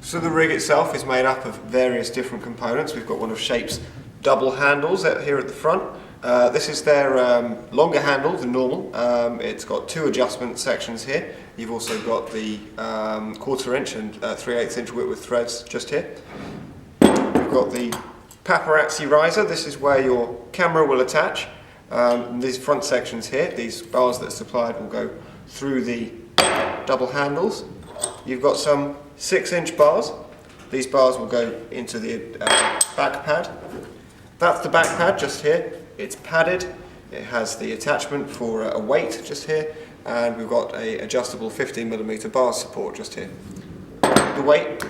So the rig itself is made up of various different components. We've got one of Shape's double handles here at the front. This is their longer handle than normal. It's got two adjustment sections here. You've also got the 1/4 inch and 3/8 inch Whitworth threads just here. We've got the paparazzi riser. This is where your camera will attach. These front sections here, these bars that are supplied, will go through the double handles. You've got some 6-inch bars. These bars will go into the back pad. That's the back pad just here. It's padded. It has the attachment for a weight just here, and we've got a adjustable 15mm bar support just here. The weight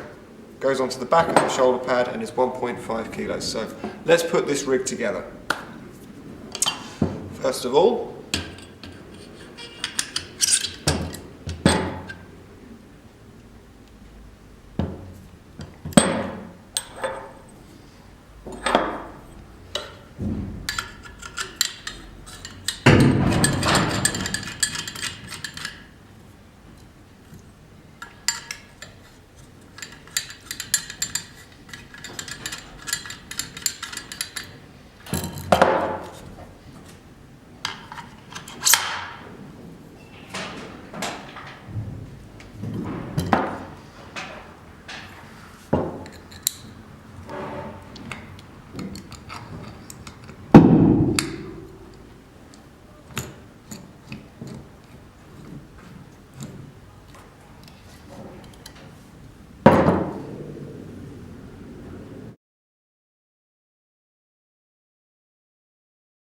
goes onto the back of the shoulder pad and is 1.5 kilos. So let's put this rig together. First of all,